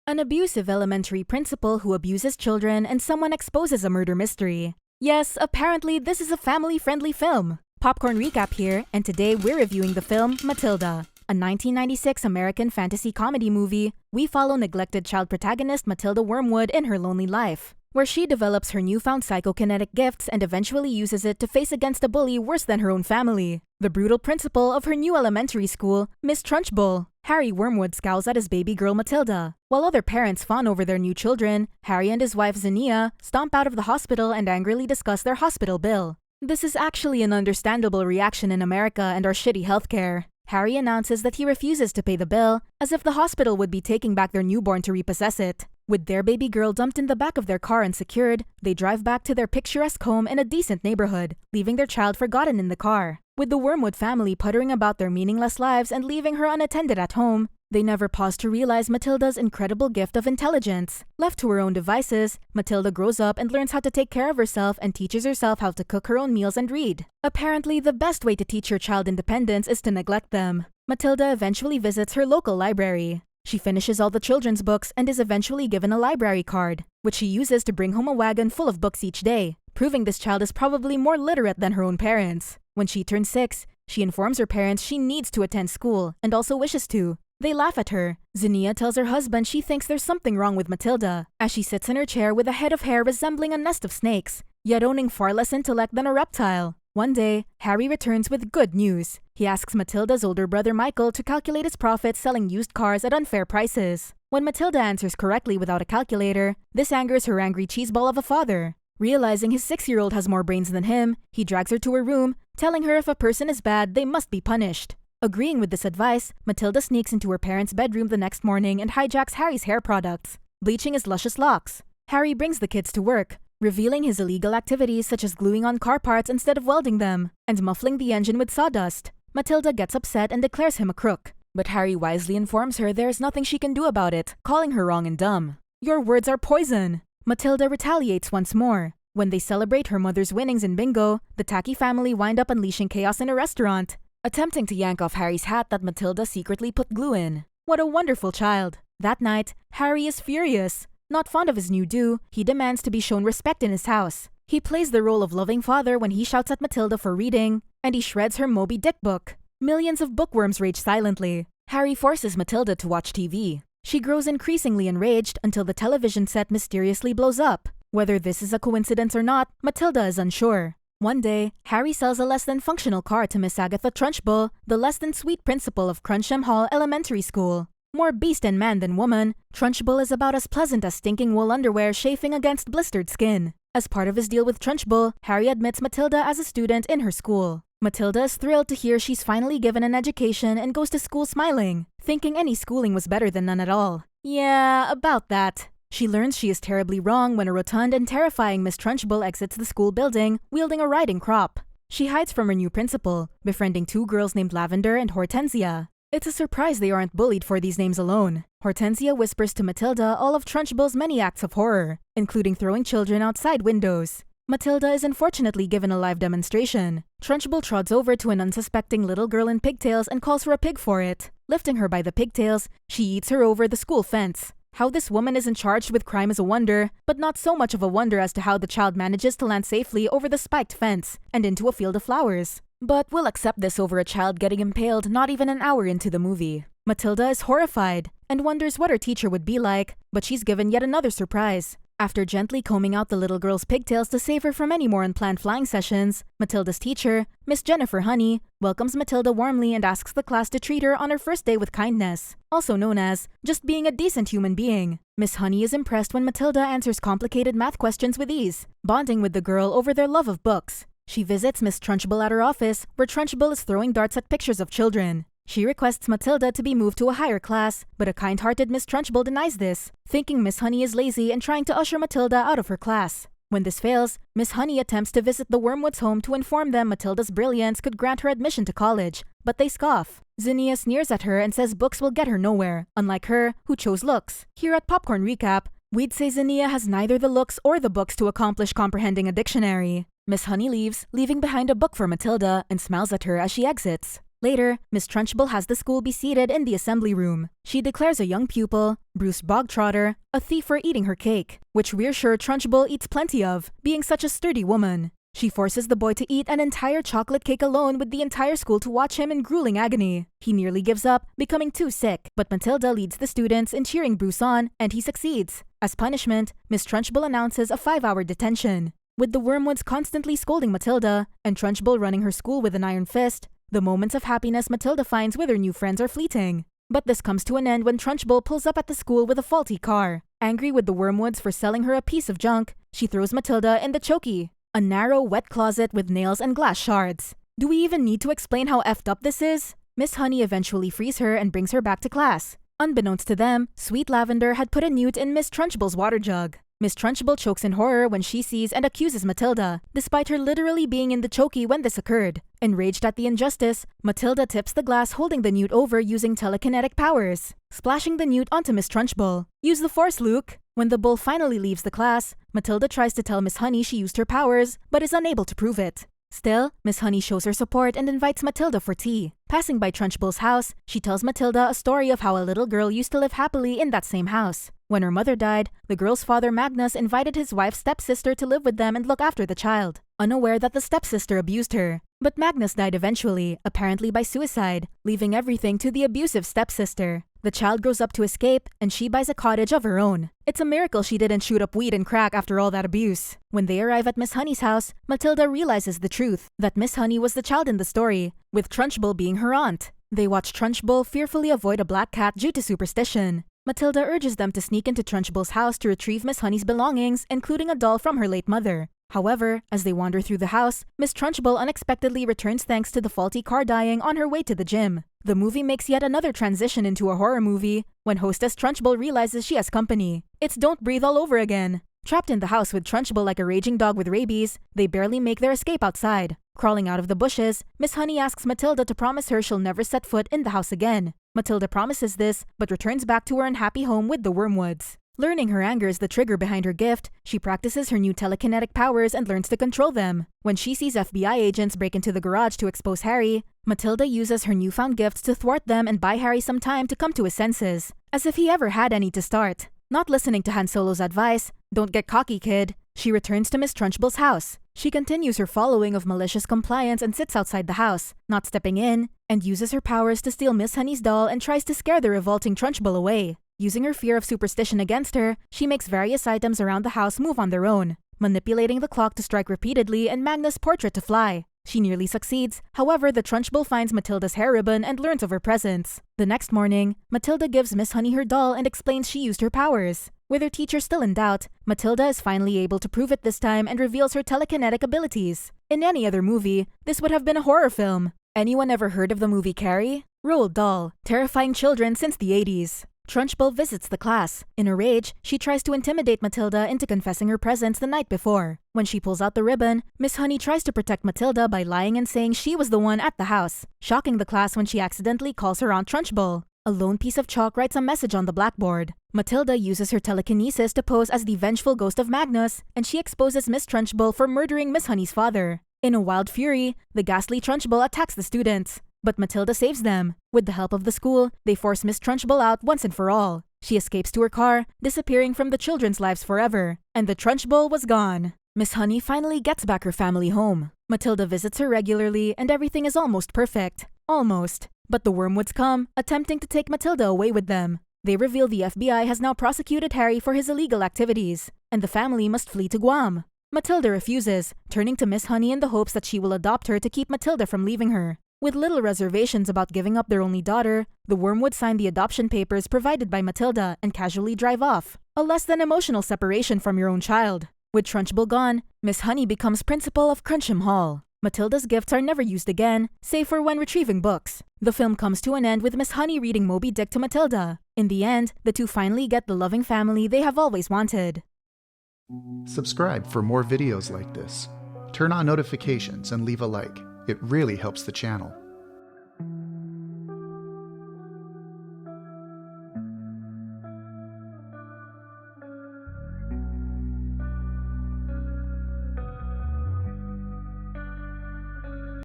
An abusive elementary principal who abuses children and someone exposes a murder mystery. Yes, apparently this is a family-friendly film. Popcorn Recap here, and today we're reviewing the film Matilda, a 1996 American fantasy comedy movie. We follow neglected child protagonist Matilda Wormwood in her lonely life, where she develops her newfound psychokinetic gifts and eventually uses it to face against a bully worse than her own family, the brutal principal of her new elementary school, Miss Trunchbull. Harry Wormwood scowls at his baby girl Matilda. While other parents fawn over their new children, Harry and his wife Zinnia stomp out of the hospital and angrily discuss their hospital bill. This is actually an understandable reaction in America and our shitty healthcare. Harry announces that he refuses to pay the bill, as if the hospital would be taking back their newborn to repossess it. With their baby girl dumped in the back of their car and secured, they drive back to their picturesque home in a decent neighborhood, leaving their child forgotten in the car. With the Wormwood family puttering about their meaningless lives and leaving her unattended at home, they never pause to realize Matilda's incredible gift of intelligence. Left to her own devices, Matilda grows up and learns how to take care of herself and teaches herself how to cook her own meals and read. Apparently, the best way to teach your child independence is to neglect them. Matilda eventually visits her local library. She finishes all the children's books and is eventually given a library card, which she uses to bring home a wagon full of books each day, proving this child is probably more literate than her own parents. When she turns 6, she informs her parents she needs to attend school and also wishes to. They laugh at her. Zinnia tells her husband she thinks there's something wrong with Matilda, as she sits in her chair with a head of hair resembling a nest of snakes, yet owning far less intellect than a reptile. One day, Harry returns with good news. He asks Matilda's older brother Michael to calculate his profits selling used cars at unfair prices. When Matilda answers correctly without a calculator, this angers her angry cheeseball of a father. Realizing his 6-year-old has more brains than him, he drags her to her room, telling her if a person is bad, they must be punished. Agreeing with this advice, Matilda sneaks into her parents' bedroom the next morning and hijacks Harry's hair products, bleaching his luscious locks. Harry brings the kids to work, revealing his illegal activities such as gluing on car parts instead of welding them, and muffling the engine with sawdust. Matilda gets upset and declares him a crook, but Harry wisely informs her there is nothing she can do about it, calling her wrong and dumb. "Your words are poison!" Matilda retaliates once more. When they celebrate her mother's winnings in bingo, the tacky family wind up unleashing chaos in a restaurant, attempting to yank off Harry's hat that Matilda secretly put glue in. What a wonderful child! That night, Harry is furious. Not fond of his new do, he demands to be shown respect in his house. He plays the role of loving father when he shouts at Matilda for reading, and he shreds her Moby Dick book. Millions of bookworms rage silently. Harry forces Matilda to watch TV. She grows increasingly enraged until the television set mysteriously blows up. Whether this is a coincidence or not, Matilda is unsure. One day, Harry sells a less-than-functional car to Miss Agatha Trunchbull, the less-than-sweet principal of Cruncham Hall Elementary School. More beast and man than woman, Trunchbull is about as pleasant as stinking wool underwear chafing against blistered skin. As part of his deal with Trunchbull, Harry admits Matilda as a student in her school. Matilda is thrilled to hear she's finally given an education and goes to school smiling, thinking any schooling was better than none at all. Yeah, about that. She learns she is terribly wrong when a rotund and terrifying Miss Trunchbull exits the school building, wielding a riding crop. She hides from her new principal, befriending 2 girls named Lavender and Hortensia. It's a surprise they aren't bullied for these names alone. Hortensia whispers to Matilda all of Trunchbull's many acts of horror, including throwing children outside windows. Matilda is unfortunately given a live demonstration. Trunchbull trods over to an unsuspecting little girl in pigtails and calls her a pig for it. Lifting her by the pigtails, she eats her over the school fence. How this woman isn't charged with crime is a wonder, but not so much of a wonder as to how the child manages to land safely over the spiked fence and into a field of flowers. But we'll accept this over a child getting impaled not even an hour into the movie. Matilda is horrified and wonders what her teacher would be like, but she's given yet another surprise. After gently combing out the little girl's pigtails to save her from any more unplanned flying sessions, Matilda's teacher, Miss Jennifer Honey, welcomes Matilda warmly and asks the class to treat her on her first day with kindness, also known as just being a decent human being. Miss Honey is impressed when Matilda answers complicated math questions with ease, bonding with the girl over their love of books. She visits Miss Trunchbull at her office, where Trunchbull is throwing darts at pictures of children. She requests Matilda to be moved to a higher class, but a kind-hearted Miss Trunchbull denies this, thinking Miss Honey is lazy and trying to usher Matilda out of her class. When this fails, Miss Honey attempts to visit the Wormwoods' home to inform them Matilda's brilliance could grant her admission to college, but they scoff. Zinnia sneers at her and says books will get her nowhere, unlike her, who chose looks. Here at Popcorn Recap, we'd say Zinnia has neither the looks or the books to accomplish comprehending a dictionary. Miss Honey leaves, leaving behind a book for Matilda, and smiles at her as she exits. Later, Miss Trunchbull has the school be seated in the assembly room. She declares a young pupil, Bruce Bogtrotter, a thief for eating her cake, which we're sure Trunchbull eats plenty of, being such a sturdy woman. She forces the boy to eat an entire chocolate cake alone with the entire school to watch him in grueling agony. He nearly gives up, becoming too sick, but Matilda leads the students in cheering Bruce on, and he succeeds. As punishment, Miss Trunchbull announces a 5-hour detention. With the Wormwoods constantly scolding Matilda, and Trunchbull running her school with an iron fist, the moments of happiness Matilda finds with her new friends are fleeting. But this comes to an end when Trunchbull pulls up at the school with a faulty car. Angry with the Wormwoods for selling her a piece of junk, she throws Matilda in the chokey, a narrow, wet closet with nails and glass shards. Do we even need to explain how effed up this is? Miss Honey eventually frees her and brings her back to class. Unbeknownst to them, Sweet Lavender had put a newt in Miss Trunchbull's water jug. Miss Trunchbull chokes in horror when she sees and accuses Matilda, despite her literally being in the chokey when this occurred. Enraged at the injustice, Matilda tips the glass holding the newt over using telekinetic powers, splashing the newt onto Miss Trunchbull. Use the force, Luke! When the bull finally leaves the class, Matilda tries to tell Miss Honey she used her powers, but is unable to prove it. Still, Miss Honey shows her support and invites Matilda for tea. Passing by Trunchbull's house, she tells Matilda a story of how a little girl used to live happily in that same house. When her mother died, the girl's father Magnus invited his wife's stepsister to live with them and look after the child, unaware that the stepsister abused her. But Magnus died eventually, apparently by suicide, leaving everything to the abusive stepsister. The child grows up to escape, and she buys a cottage of her own. It's a miracle she didn't shoot up weed and crack after all that abuse. When they arrive at Miss Honey's house, Matilda realizes the truth, that Miss Honey was the child in the story, with Trunchbull being her aunt. They watch Trunchbull fearfully avoid a black cat due to superstition. Matilda urges them to sneak into Trunchbull's house to retrieve Miss Honey's belongings, including a doll from her late mother. However, as they wander through the house, Miss Trunchbull unexpectedly returns thanks to the faulty car dying on her way to the gym. The movie makes yet another transition into a horror movie when hostess Trunchbull realizes she has company. It's Don't Breathe all over again. Trapped in the house with Trunchbull like a raging dog with rabies, they barely make their escape outside. Crawling out of the bushes, Miss Honey asks Matilda to promise her she'll never set foot in the house again. Matilda promises this, but returns back to her unhappy home with the Wormwoods. Learning her anger is the trigger behind her gift, she practices her new telekinetic powers and learns to control them. When she sees FBI agents break into the garage to expose Harry, Matilda uses her newfound gifts to thwart them and buy Harry some time to come to his senses, as if he ever had any to start. Not listening to Han Solo's advice, "Don't get cocky, kid," she returns to Miss Trunchbull's house. She continues her following of malicious compliance and sits outside the house, not stepping in, and uses her powers to steal Miss Honey's doll and tries to scare the revolting Trunchbull away. Using her fear of superstition against her, she makes various items around the house move on their own, manipulating the clock to strike repeatedly and Magnus' portrait to fly. She nearly succeeds, however the Trunchbull finds Matilda's hair ribbon and learns of her presence. The next morning, Matilda gives Miss Honey her doll and explains she used her powers. With her teacher still in doubt, Matilda is finally able to prove it this time and reveals her telekinetic abilities. In any other movie, this would have been a horror film. Anyone ever heard of the movie Carrie? Roald Dahl, terrifying children since the 80s. Trunchbull visits the class. In a rage, she tries to intimidate Matilda into confessing her presence the night before. When she pulls out the ribbon, Miss Honey tries to protect Matilda by lying and saying she was the one at the house, shocking the class when she accidentally calls her Aunt Trunchbull. A lone piece of chalk writes a message on the blackboard. Matilda uses her telekinesis to pose as the vengeful ghost of Magnus, and she exposes Miss Trunchbull for murdering Miss Honey's father. In a wild fury, the ghastly Trunchbull attacks the students, but Matilda saves them. With the help of the school, they force Miss Trunchbull out once and for all. She escapes to her car, disappearing from the children's lives forever, and the Trunchbull was gone. Miss Honey finally gets back her family home. Matilda visits her regularly, and everything is almost perfect. Almost. But the Wormwoods come, attempting to take Matilda away with them. They reveal the FBI has now prosecuted Harry for his illegal activities, and the family must flee to Guam. Matilda refuses, turning to Miss Honey in the hopes that she will adopt her to keep Matilda from leaving her. With little reservations about giving up their only daughter, the Wormwoods sign the adoption papers provided by Matilda and casually drive off. A less than emotional separation from your own child. With Trunchbull gone, Miss Honey becomes principal of Cruncham Hall. Matilda's gifts are never used again, save for when retrieving books. The film comes to an end with Miss Honey reading Moby Dick to Matilda. In the end, the two finally get the loving family they have always wanted. Subscribe for more videos like this. Turn on notifications and leave a like. It really helps the channel.